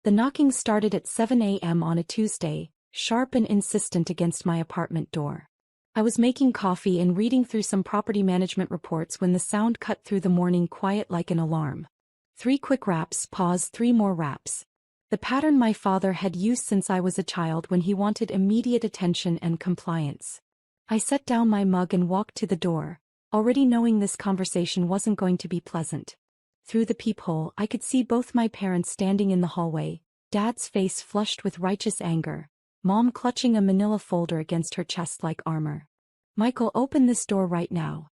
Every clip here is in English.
The knocking started at 7 a.m. on a Tuesday, sharp and insistent against my apartment door. I was making coffee and reading through some property management reports when the sound cut through the morning quiet like an alarm. 3 quick raps, pause, 3 more raps. The pattern my father had used since I was a child when he wanted immediate attention and compliance. I set down my mug and walked to the door, already knowing this conversation wasn't going to be pleasant. Through the peephole, I could see both my parents standing in the hallway, Dad's face flushed with righteous anger, Mom clutching a manila folder against her chest like armor. "Michael, open this door right now."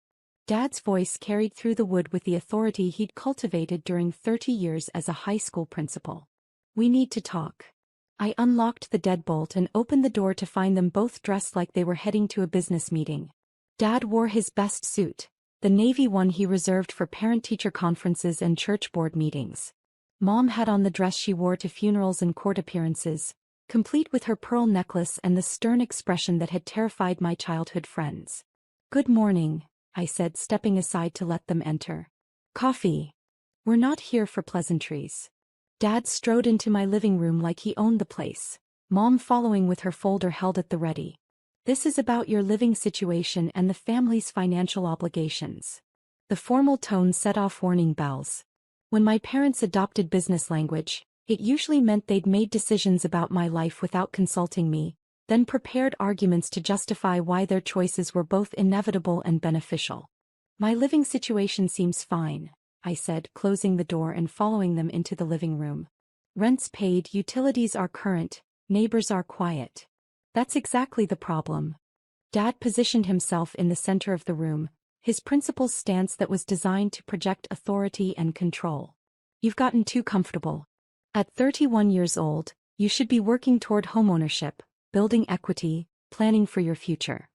Dad's voice carried through the wood with the authority he'd cultivated during 30 years as a high school principal. "We need to talk." I unlocked the deadbolt and opened the door to find them both dressed like they were heading to a business meeting. Dad wore his best suit, the navy one he reserved for parent-teacher conferences and church board meetings. Mom had on the dress she wore to funerals and court appearances, complete with her pearl necklace and the stern expression that had terrified my childhood friends. "Good morning," I said, stepping aside to let them enter. "Coffee. We're not here for pleasantries." Dad strode into my living room like he owned the place, Mom following with her folder held at the ready. "This is about your living situation and the family's financial obligations." The formal tone set off warning bells. When my parents adopted business language, it usually meant they'd made decisions about my life without consulting me, then prepared arguments to justify why their choices were both inevitable and beneficial. "My living situation seems fine," I said, closing the door and following them into the living room. "Rent's paid, utilities are current, neighbors are quiet." "That's exactly the problem." Dad positioned himself in the center of the room, his principal's stance that was designed to project authority and control. "You've gotten too comfortable. At 31 years old, you should be working toward homeownership, building equity, planning for your future."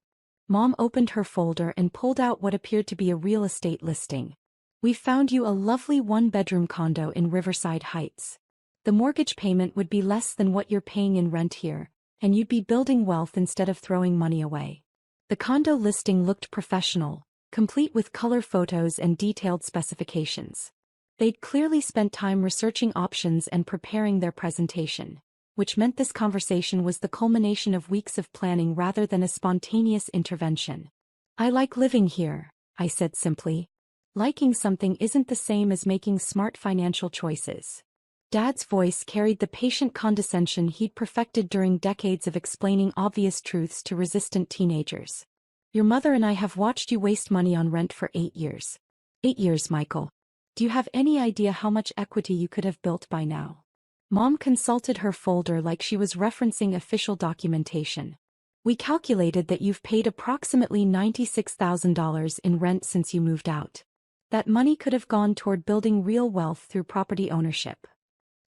Mom opened her folder and pulled out what appeared to be a real estate listing. "We found you a lovely 1-bedroom condo in Riverside Heights. The mortgage payment would be less than what you're paying in rent here, and you'd be building wealth instead of throwing money away." The condo listing looked professional, complete with color photos and detailed specifications. They'd clearly spent time researching options and preparing their presentation, which meant this conversation was the culmination of weeks of planning rather than a spontaneous intervention. "I like living here," I said simply. Liking something isn't the same as making smart financial choices. Dad's voice carried the patient condescension he'd perfected during decades of explaining obvious truths to resistant teenagers. "Your mother and I have watched you waste money on rent for 8 years. 8 years, Michael. Do you have any idea how much equity you could have built by now?" Mom consulted her folder like she was referencing official documentation. "We calculated that you've paid approximately $96,000 in rent since you moved out. That money could have gone toward building real wealth through property ownership."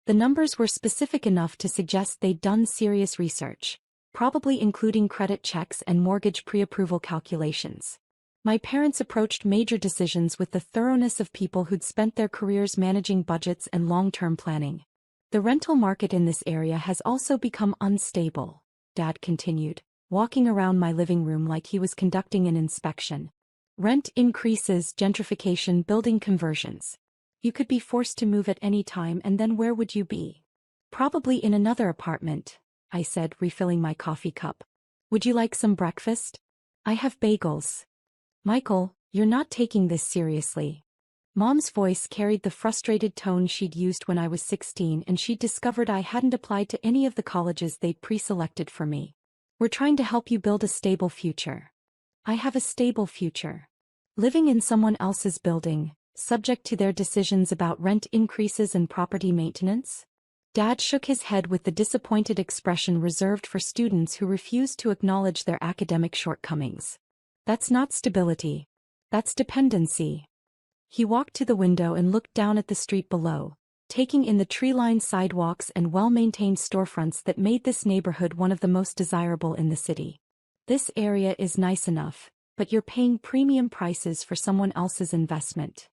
The numbers were specific enough to suggest they'd done serious research, probably including credit checks and mortgage pre-approval calculations. My parents approached major decisions with the thoroughness of people who'd spent their careers managing budgets and long-term planning. "The rental market in this area has also become unstable," Dad continued, walking around my living room like he was conducting an inspection. "Rent increases, gentrification, building conversions. You could be forced to move at any time, and then where would you be?" "Probably in another apartment," I said, refilling my coffee cup. "Would you like some breakfast?" "I have bagels." "Michael, you're not taking this seriously." Mom's voice carried the frustrated tone she'd used when I was 16 and she'd discovered I hadn't applied to any of the colleges they'd pre-selected for me. "We're trying to help you build a stable future." "I have a stable future. Living in someone else's building, subject to their decisions about rent increases and property maintenance?" Dad shook his head with the disappointed expression reserved for students who refuse to acknowledge their academic shortcomings. "That's not stability. That's dependency." He walked to the window and looked down at the street below, taking in the tree-lined sidewalks and well-maintained storefronts that made this neighborhood one of the most desirable in the city. "This area is nice enough, but you're paying premium prices for someone else's investment."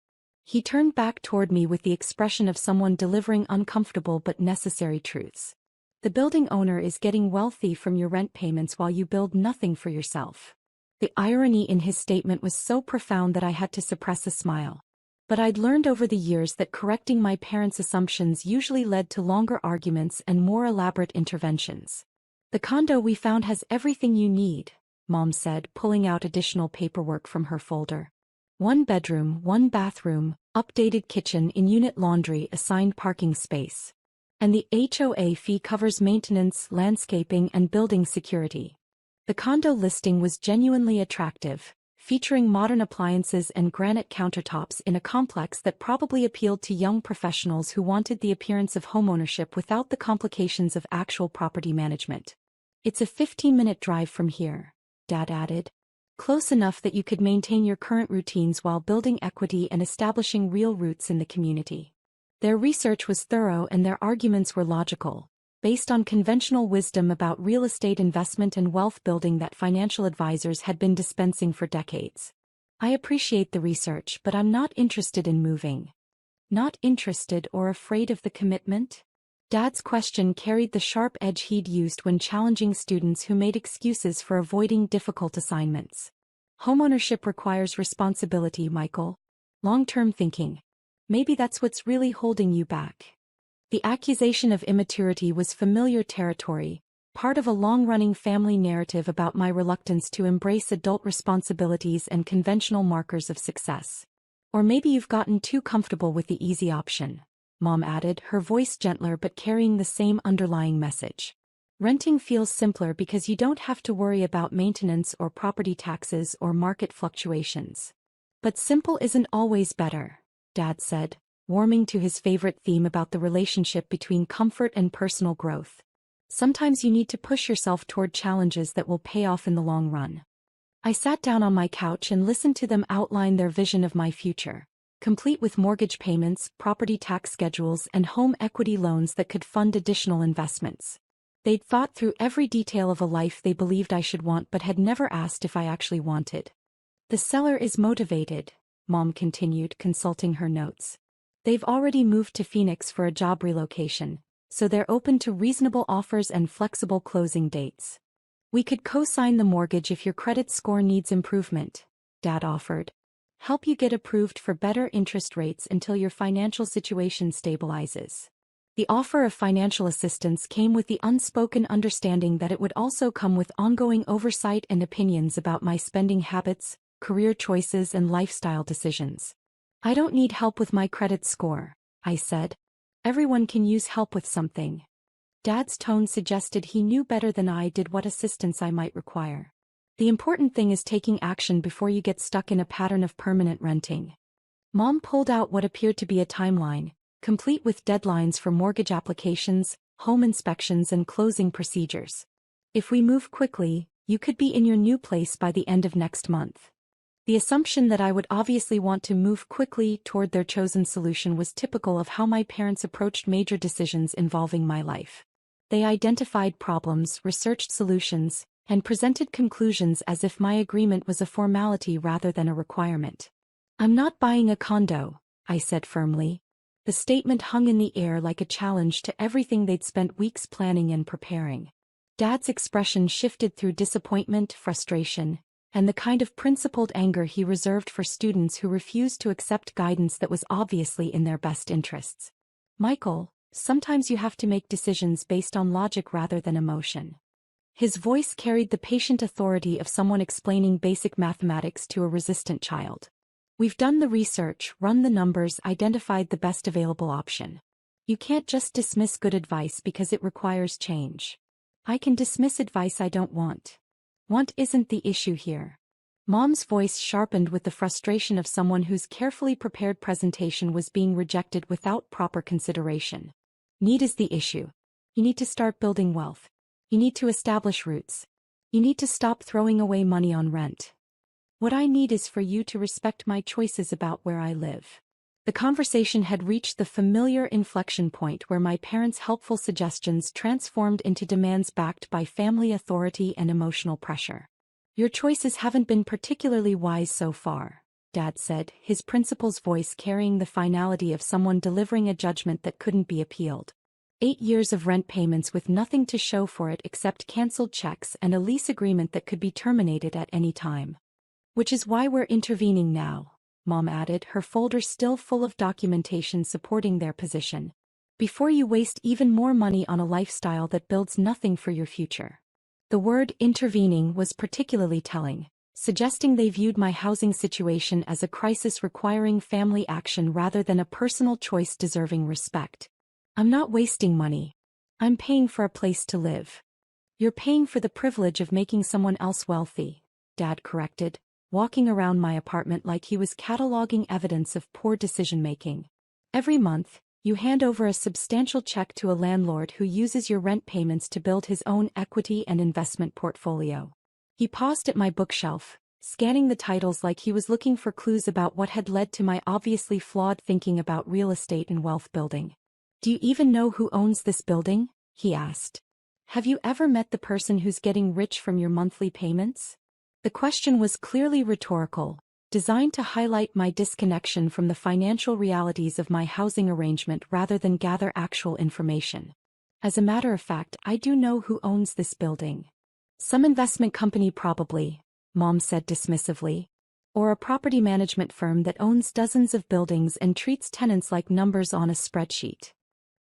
He turned back toward me with the expression of someone delivering uncomfortable but necessary truths. "The building owner is getting wealthy from your rent payments while you build nothing for yourself." The irony in his statement was so profound that I had to suppress a smile. But I'd learned over the years that correcting my parents' assumptions usually led to longer arguments and more elaborate interventions. The condo we found has everything you need, Mom said, pulling out additional paperwork from her folder. 1 bedroom, 1 bathroom, updated kitchen, in-unit laundry, assigned parking space. And the HOA fee covers maintenance, landscaping, and building security. The condo listing was genuinely attractive, featuring modern appliances and granite countertops in a complex that probably appealed to young professionals who wanted the appearance of homeownership without the complications of actual property management. It's a 15-minute drive from here, Dad added. Close enough that you could maintain your current routines while building equity and establishing real roots in the community. Their research was thorough and their arguments were logical, based on conventional wisdom about real estate investment and wealth building that financial advisors had been dispensing for decades. I appreciate the research, but I'm not interested in moving. Not interested or afraid of the commitment? Dad's question carried the sharp edge he'd used when challenging students who made excuses for avoiding difficult assignments. Homeownership requires responsibility, Michael. Long-term thinking. Maybe that's what's really holding you back. The accusation of immaturity was familiar territory, part of a long-running family narrative about my reluctance to embrace adult responsibilities and conventional markers of success. Or maybe you've gotten too comfortable with the easy option, Mom added, her voice gentler but carrying the same underlying message. Renting feels simpler because you don't have to worry about maintenance or property taxes or market fluctuations. But simple isn't always better, Dad said, warming to his favorite theme about the relationship between comfort and personal growth. Sometimes you need to push yourself toward challenges that will pay off in the long run. I sat down on my couch and listened to them outline their vision of my future, complete with mortgage payments, property tax schedules, and home equity loans that could fund additional investments. They'd thought through every detail of a life they believed I should want but had never asked if I actually wanted. The seller is motivated, Mom continued, consulting her notes. They've already moved to Phoenix for a job relocation, so they're open to reasonable offers and flexible closing dates. We could co-sign the mortgage if your credit score needs improvement, Dad offered. Help you get approved for better interest rates until your financial situation stabilizes. The offer of financial assistance came with the unspoken understanding that it would also come with ongoing oversight and opinions about my spending habits, career choices, and lifestyle decisions. I don't need help with my credit score, I said. Everyone can use help with something. Dad's tone suggested he knew better than I did what assistance I might require. The important thing is taking action before you get stuck in a pattern of permanent renting. Mom pulled out what appeared to be a timeline, complete with deadlines for mortgage applications, home inspections, and closing procedures. If we move quickly, you could be in your new place by the end of next month. The assumption that I would obviously want to move quickly toward their chosen solution was typical of how my parents approached major decisions involving my life. They identified problems, researched solutions, and presented conclusions as if my agreement was a formality rather than a requirement. I'm not buying a condo, I said firmly. The statement hung in the air like a challenge to everything they'd spent weeks planning and preparing. Dad's expression shifted through disappointment, frustration, and the kind of principled anger he reserved for students who refused to accept guidance that was obviously in their best interests. Michael, sometimes you have to make decisions based on logic rather than emotion. His voice carried the patient authority of someone explaining basic mathematics to a resistant child. We've done the research, run the numbers, identified the best available option. You can't just dismiss good advice because it requires change. I can dismiss advice I don't want. Want isn't the issue here. Mom's voice sharpened with the frustration of someone whose carefully prepared presentation was being rejected without proper consideration. Need is the issue. You need to start building wealth. You need to establish roots. You need to stop throwing away money on rent. What I need is for you to respect my choices about where I live. The conversation had reached the familiar inflection point where my parents' helpful suggestions transformed into demands backed by family authority and emotional pressure. Your choices haven't been particularly wise so far, Dad said, his principal's voice carrying the finality of someone delivering a judgment that couldn't be appealed. 8 years of rent payments with nothing to show for it except canceled checks and a lease agreement that could be terminated at any time. Which is why we're intervening now, Mom added, her folder still full of documentation supporting their position. Before you waste even more money on a lifestyle that builds nothing for your future. The word intervening was particularly telling, suggesting they viewed my housing situation as a crisis requiring family action rather than a personal choice deserving respect. I'm not wasting money. I'm paying for a place to live. You're paying for the privilege of making someone else wealthy, Dad corrected, walking around my apartment like he was cataloging evidence of poor decision-making. Every month, you hand over a substantial check to a landlord who uses your rent payments to build his own equity and investment portfolio. He paused at my bookshelf, scanning the titles like he was looking for clues about what had led to my obviously flawed thinking about real estate and wealth building. Do you even know who owns this building? He asked. Have you ever met the person who's getting rich from your monthly payments? The question was clearly rhetorical, designed to highlight my disconnection from the financial realities of my housing arrangement rather than gather actual information. As a matter of fact, I do know who owns this building. Some investment company probably, Mom said dismissively. Or a property management firm that owns dozens of buildings and treats tenants like numbers on a spreadsheet.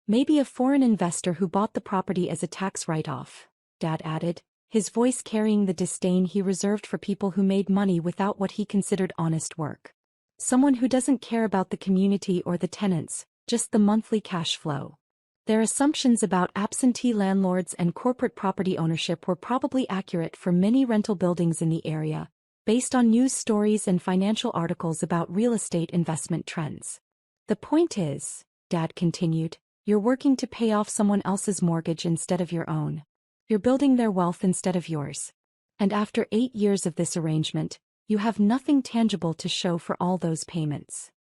Maybe a foreign investor who bought the property as a tax write-off, Dad added, his voice carrying the disdain he reserved for people who made money without what he considered honest work. Someone who doesn't care about the community or the tenants, just the monthly cash flow. Their assumptions about absentee landlords and corporate property ownership were probably accurate for many rental buildings in the area, based on news stories and financial articles about real estate investment trends. The point is, Dad continued, you're working to pay off someone else's mortgage instead of your own. You're building their wealth instead of yours. And after 8 years of this arrangement, you have nothing tangible to show for all those payments.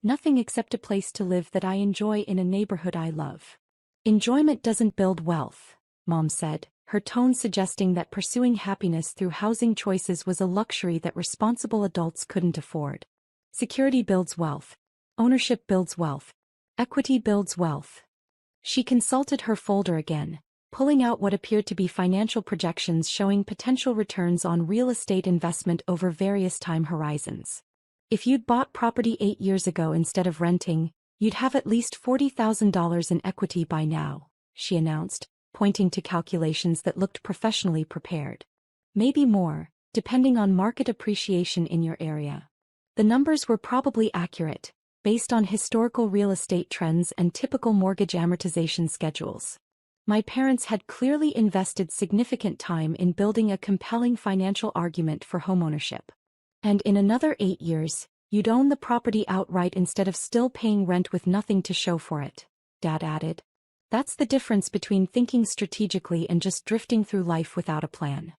Nothing except a place to live that I enjoy in a neighborhood I love. Enjoyment doesn't build wealth, Mom said, her tone suggesting that pursuing happiness through housing choices was a luxury that responsible adults couldn't afford. Security builds wealth. Ownership builds wealth. Equity builds wealth. She consulted her folder again, pulling out what appeared to be financial projections showing potential returns on real estate investment over various time horizons. If you'd bought property 8 years ago instead of renting, you'd have at least $40,000 in equity by now, she announced, pointing to calculations that looked professionally prepared. Maybe more, depending on market appreciation in your area. The numbers were probably accurate, based on historical real estate trends and typical mortgage amortization schedules. My parents had clearly invested significant time in building a compelling financial argument for homeownership. And in another 8 years, you'd own the property outright instead of still paying rent with nothing to show for it, Dad added. That's the difference between thinking strategically and just drifting through life without a plan.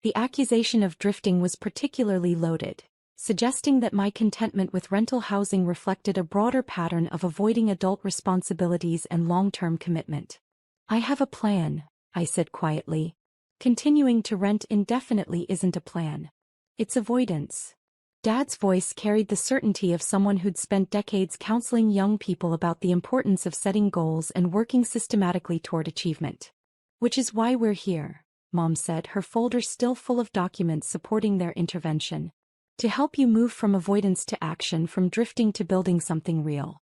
The accusation of drifting was particularly loaded, suggesting that my contentment with rental housing reflected a broader pattern of avoiding adult responsibilities and long-term commitment. I have a plan, I said quietly. Continuing to rent indefinitely isn't a plan. It's avoidance. Dad's voice carried the certainty of someone who'd spent decades counseling young people about the importance of setting goals and working systematically toward achievement. Which is why we're here, Mom said, her folder still full of documents supporting their intervention. To help you move from avoidance to action, from drifting to building something real.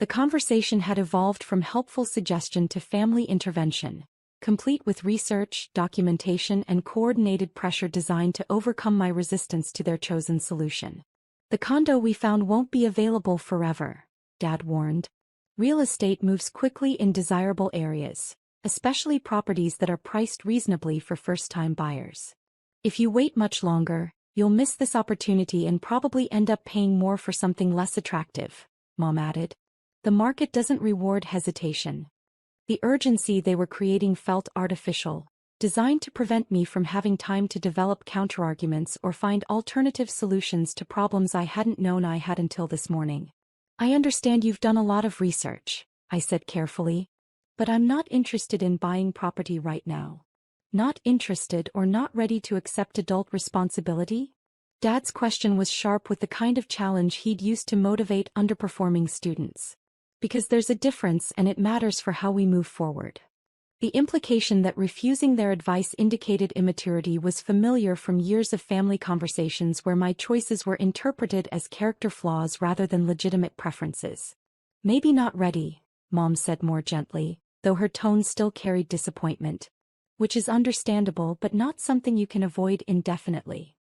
The conversation had evolved from helpful suggestion to family intervention, complete with research, documentation, and coordinated pressure designed to overcome my resistance to their chosen solution. The condo we found won't be available forever, Dad warned. Real estate moves quickly in desirable areas, especially properties that are priced reasonably for first-time buyers. If you wait much longer, you'll miss this opportunity and probably end up paying more for something less attractive, Mom added. The market doesn't reward hesitation. The urgency they were creating felt artificial, designed to prevent me from having time to develop counterarguments or find alternative solutions to problems I hadn't known I had until this morning. I understand you've done a lot of research, I said carefully. But I'm not interested in buying property right now. Not interested or not ready to accept adult responsibility? Dad's question was sharp with the kind of challenge he'd used to motivate underperforming students. Because there's a difference and it matters for how we move forward. The implication that refusing their advice indicated immaturity was familiar from years of family conversations where my choices were interpreted as character flaws rather than legitimate preferences. Maybe not ready, Mom said more gently, though her tone still carried disappointment. Which is understandable but not something you can avoid indefinitely.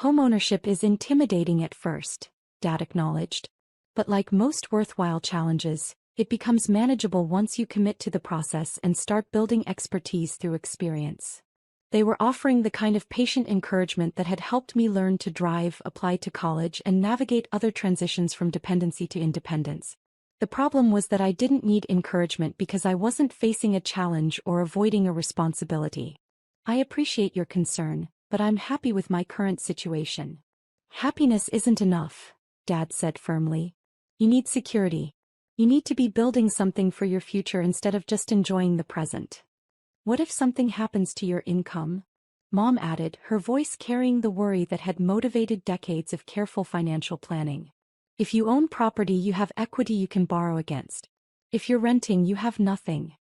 Homeownership is intimidating at first, Dad acknowledged. But like most worthwhile challenges, it becomes manageable once you commit to the process and start building expertise through experience. They were offering the kind of patient encouragement that had helped me learn to drive, apply to college, and navigate other transitions from dependency to independence. The problem was that I didn't need encouragement because I wasn't facing a challenge or avoiding a responsibility. I appreciate your concern, but I'm happy with my current situation. Happiness isn't enough, Dad said firmly. You need security. You need to be building something for your future instead of just enjoying the present. What if something happens to your income? Mom added, her voice carrying the worry that had motivated decades of careful financial planning. If you own property, you have equity you can borrow against. If you're renting, you have nothing.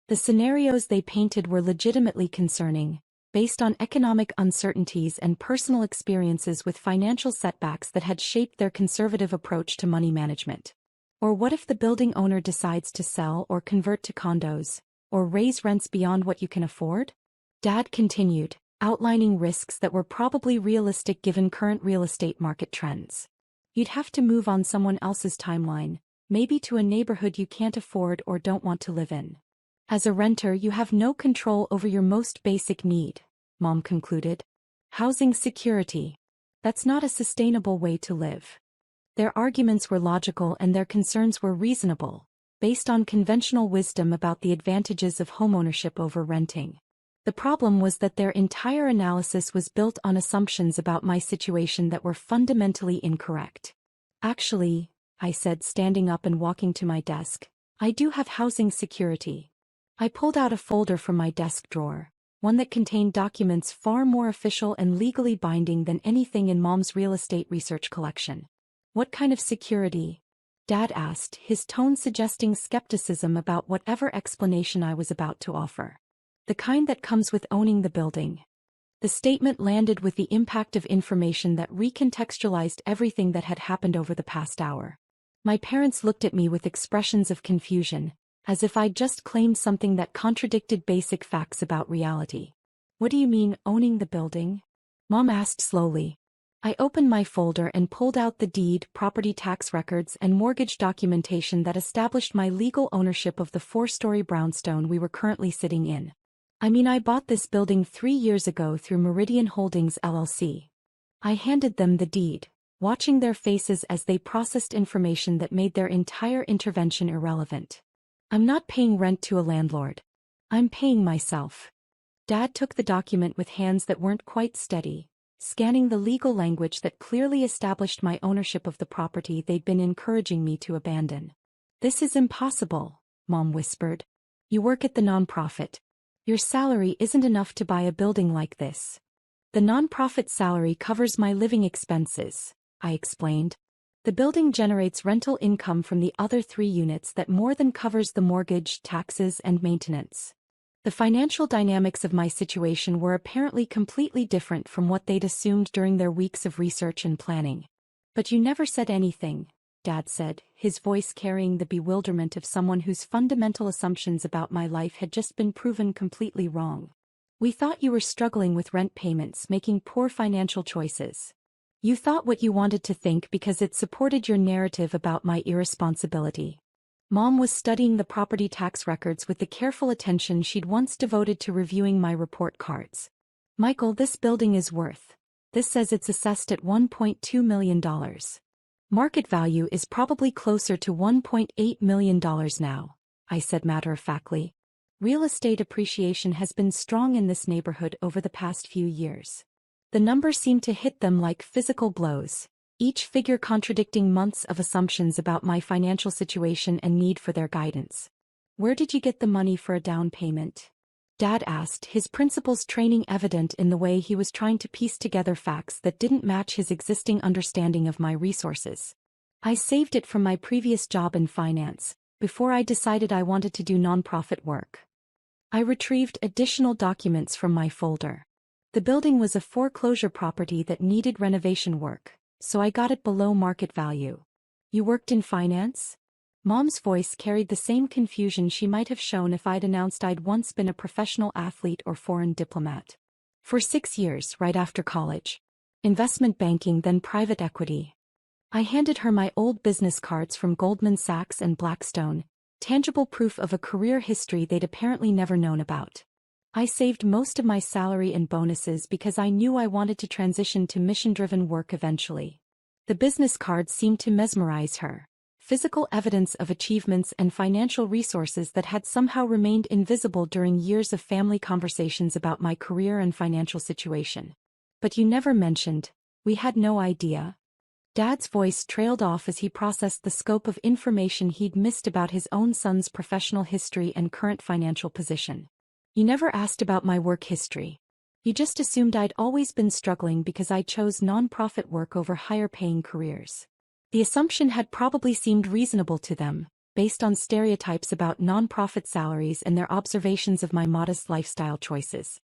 The scenarios they painted were legitimately concerning, based on economic uncertainties and personal experiences with financial setbacks that had shaped their conservative approach to money management. Or what if the building owner decides to sell or convert to condos, or raise rents beyond what you can afford? Dad continued, outlining risks that were probably realistic given current real estate market trends. You'd have to move on someone else's timeline, maybe to a neighborhood you can't afford or don't want to live in. As a renter, you have no control over your most basic need, Mom concluded. Housing security. That's not a sustainable way to live. Their arguments were logical and their concerns were reasonable, based on conventional wisdom about the advantages of homeownership over renting. The problem was that their entire analysis was built on assumptions about my situation that were fundamentally incorrect. Actually, I said, standing up and walking to my desk, I do have housing security. I pulled out a folder from my desk drawer, one that contained documents far more official and legally binding than anything in Mom's real estate research collection. What kind of security? Dad asked, his tone suggesting skepticism about whatever explanation I was about to offer. The kind that comes with owning the building. The statement landed with the impact of information that recontextualized everything that had happened over the past hour. My parents looked at me with expressions of confusion, as if I'd just claimed something that contradicted basic facts about reality. What do you mean, owning the building? Mom asked slowly. I opened my folder and pulled out the deed, property tax records, and mortgage documentation that established my legal ownership of the 4-story brownstone we were currently sitting in. I bought this building 3 years ago through Meridian Holdings LLC. I handed them the deed, watching their faces as they processed information that made their entire intervention irrelevant. I'm not paying rent to a landlord. I'm paying myself. Dad took the document with hands that weren't quite steady, scanning the legal language that clearly established my ownership of the property they'd been encouraging me to abandon. This is impossible, Mom whispered. You work at the nonprofit. Your salary isn't enough to buy a building like this. The nonprofit salary covers my living expenses, I explained. The building generates rental income from the other 3 units that more than covers the mortgage, taxes, and maintenance. The financial dynamics of my situation were apparently completely different from what they'd assumed during their weeks of research and planning. But you never said anything, Dad said, his voice carrying the bewilderment of someone whose fundamental assumptions about my life had just been proven completely wrong. We thought you were struggling with rent payments, making poor financial choices. You thought what you wanted to think because it supported your narrative about my irresponsibility. Mom was studying the property tax records with the careful attention she'd once devoted to reviewing my report cards. Michael, this building is worth. This says it's assessed at $1.2 million. Market value is probably closer to $1.8 million now, I said matter-of-factly. Real estate appreciation has been strong in this neighborhood over the past few years. The numbers seem to hit them like physical blows, each figure contradicting months of assumptions about my financial situation and need for their guidance. Where did you get the money for a down payment? Dad asked, his principles training evident in the way he was trying to piece together facts that didn't match his existing understanding of my resources. I saved it from my previous job in finance, before I decided I wanted to do nonprofit work. I retrieved additional documents from my folder. The building was a foreclosure property that needed renovation work, so I got it below market value. You worked in finance? Mom's voice carried the same confusion she might have shown if I'd announced I'd once been a professional athlete or foreign diplomat. For 6 years, right after college. Investment banking, then private equity. I handed her my old business cards from Goldman Sachs and Blackstone, tangible proof of a career history they'd apparently never known about. I saved most of my salary and bonuses because I knew I wanted to transition to mission-driven work eventually. The business cards seemed to mesmerize her. Physical evidence of achievements and financial resources that had somehow remained invisible during years of family conversations about my career and financial situation. But you never mentioned, we had no idea. Dad's voice trailed off as he processed the scope of information he'd missed about his own son's professional history and current financial position. You never asked about my work history. You just assumed I'd always been struggling because I chose non-profit work over higher-paying careers. The assumption had probably seemed reasonable to them, based on stereotypes about non-profit salaries and their observations of my modest lifestyle choices.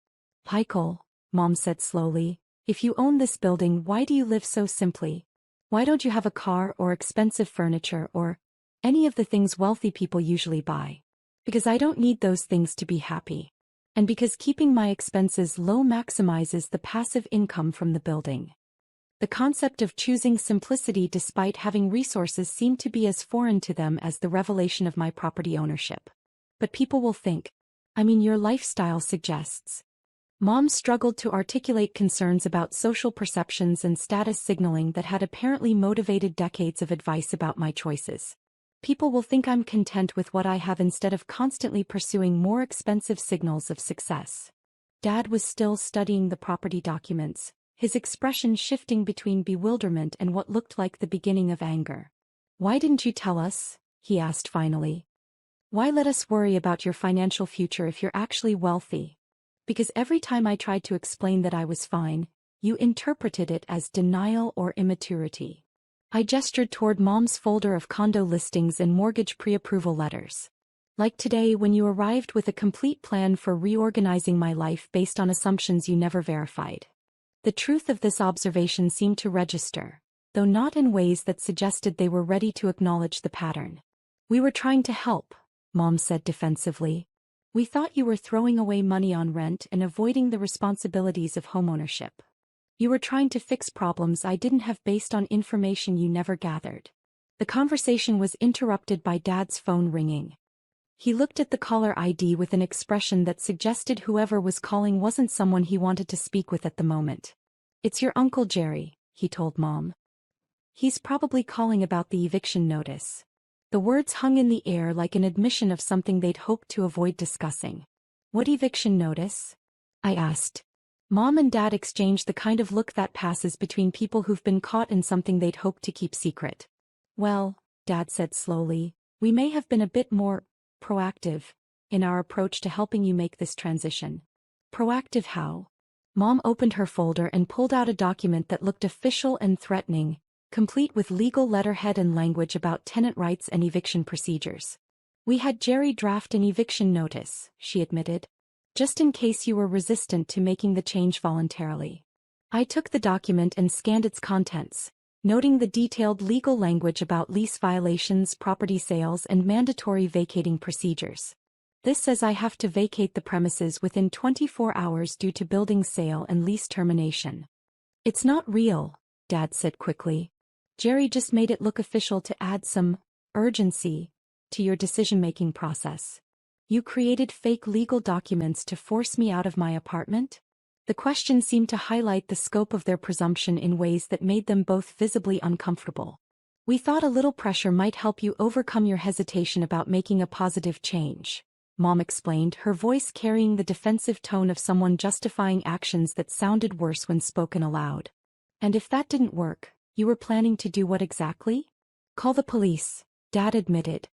Michael, Mom said slowly, if you own this building, why do you live so simply? Why don't you have a car or expensive furniture or any of the things wealthy people usually buy? Because I don't need those things to be happy. And because keeping my expenses low maximizes the passive income from the building. The concept of choosing simplicity despite having resources seemed to be as foreign to them as the revelation of my property ownership. But people will think, your lifestyle suggests. Mom struggled to articulate concerns about social perceptions and status signaling that had apparently motivated decades of advice about my choices. People will think I'm content with what I have instead of constantly pursuing more expensive signals of success. Dad was still studying the property documents, his expression shifting between bewilderment and what looked like the beginning of anger. Why didn't you tell us? He asked finally. Why let us worry about your financial future if you're actually wealthy? Because every time I tried to explain that I was fine, you interpreted it as denial or immaturity. I gestured toward Mom's folder of condo listings and mortgage pre-approval letters. Like today when you arrived with a complete plan for reorganizing my life based on assumptions you never verified. The truth of this observation seemed to register, though not in ways that suggested they were ready to acknowledge the pattern. We were trying to help, Mom said defensively. We thought you were throwing away money on rent and avoiding the responsibilities of homeownership. You were trying to fix problems I didn't have based on information you never gathered. The conversation was interrupted by Dad's phone ringing. He looked at the caller ID with an expression that suggested whoever was calling wasn't someone he wanted to speak with at the moment. It's your Uncle Jerry, he told Mom. He's probably calling about the eviction notice. The words hung in the air like an admission of something they'd hoped to avoid discussing. What eviction notice? I asked. Mom and Dad exchanged the kind of look that passes between people who've been caught in something they'd hoped to keep secret. Well, Dad said slowly, we may have been a bit more proactive in our approach to helping you make this transition. Proactive how? Mom opened her folder and pulled out a document that looked official and threatening, complete with legal letterhead and language about tenant rights and eviction procedures. We had Jerry draft an eviction notice, she admitted. Just in case you were resistant to making the change voluntarily. I took the document and scanned its contents, noting the detailed legal language about lease violations, property sales, and mandatory vacating procedures. This says I have to vacate the premises within 24 hours due to building sale and lease termination. It's not real, Dad said quickly. Jerry just made it look official to add some urgency to your decision-making process. You created fake legal documents to force me out of my apartment? The question seemed to highlight the scope of their presumption in ways that made them both visibly uncomfortable. We thought a little pressure might help you overcome your hesitation about making a positive change, Mom explained, her voice carrying the defensive tone of someone justifying actions that sounded worse when spoken aloud. And if that didn't work, you were planning to do what exactly? Call the police, Dad admitted.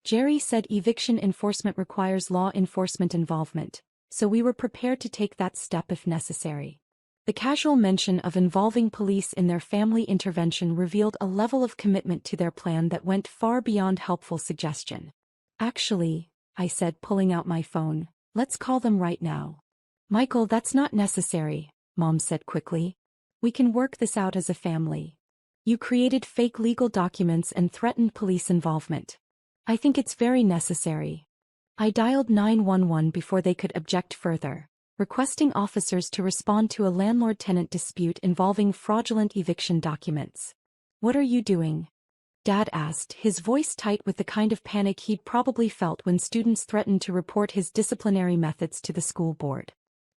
Jerry said eviction enforcement requires law enforcement involvement, so we were prepared to take that step if necessary. The casual mention of involving police in their family intervention revealed a level of commitment to their plan that went far beyond helpful suggestion. Actually, I said, pulling out my phone, Let's call them right now. Michael, that's not necessary, Mom said quickly. We can work this out as a family. You created fake legal documents and threatened police involvement. I think it's very necessary. I dialed 911 before they could object further, requesting officers to respond to a landlord-tenant dispute involving fraudulent eviction documents. What are you doing? Dad asked, his voice tight with the kind of panic he'd probably felt when students threatened to report his disciplinary methods to the school board.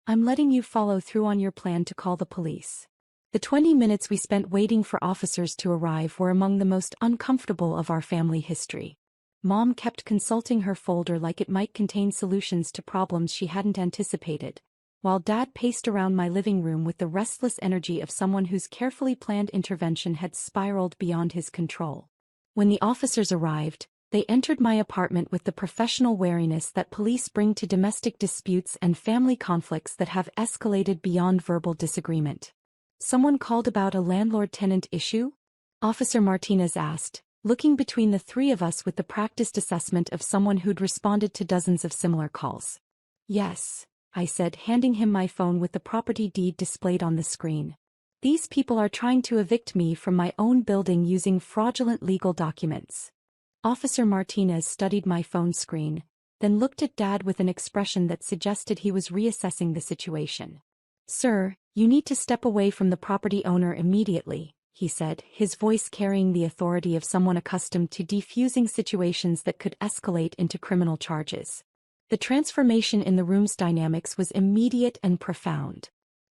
I'm letting you follow through on your plan to call the police. The 20 minutes we spent waiting for officers to arrive were among the most uncomfortable of our family history. Mom kept consulting her folder like it might contain solutions to problems she hadn't anticipated, while Dad paced around my living room with the restless energy of someone whose carefully planned intervention had spiraled beyond his control. When the officers arrived, they entered my apartment with the professional wariness that police bring to domestic disputes and family conflicts that have escalated beyond verbal disagreement. Someone called about a landlord-tenant issue? Officer Martinez asked, looking between the three of us with the practiced assessment of someone who'd responded to dozens of similar calls. Yes, I said, handing him my phone with the property deed displayed on the screen. These people are trying to evict me from my own building using fraudulent legal documents. Officer Martinez studied my phone screen, then looked at Dad with an expression that suggested he was reassessing the situation. Sir, you need to step away from the property owner immediately, he said, his voice carrying the authority of someone accustomed to defusing situations that could escalate into criminal charges. The transformation in the room's dynamics was immediate and profound.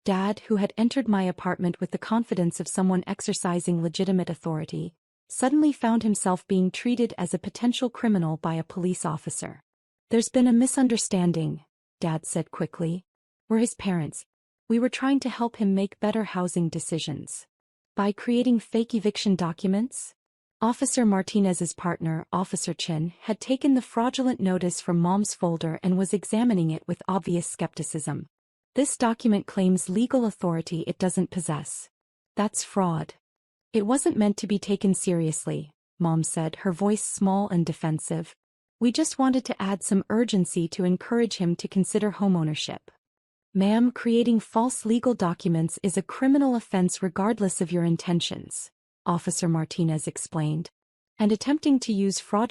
Dad, who had entered my apartment with the confidence of someone exercising legitimate authority, suddenly found himself being treated as a potential criminal by a police officer. There's been a misunderstanding, Dad said quickly. We're his parents. We were trying to help him make better housing decisions. By creating fake eviction documents? Officer Martinez's partner, Officer Chin, had taken the fraudulent notice from Mom's folder and was examining it with obvious skepticism. This document claims legal authority it doesn't possess. That's fraud. It wasn't meant to be taken seriously, Mom said, her voice small and defensive. We just wanted to add some urgency to encourage him to consider homeownership. Ma'am, creating false legal documents is a criminal offense regardless of your intentions, Officer Martinez explained. And attempting to use fraud